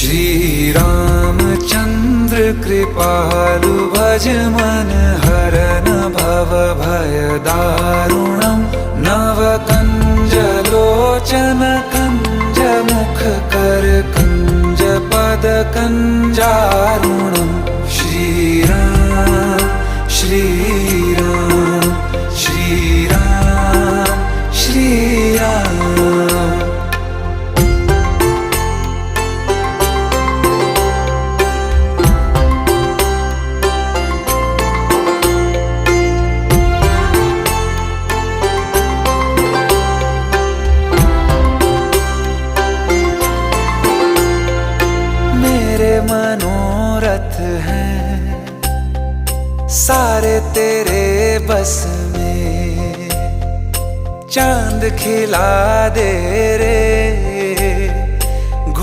श्री रामचंद्र कृपालु भज मन हरन भव भय दारुणम नव कंज लोचन कंज मुख कर कंज पद कंजारुणम श्री राम श्री राम श्री राम श्री राम। मेरे मनोरथ हैं सारे तेरे बस में, चांद खिला दे रे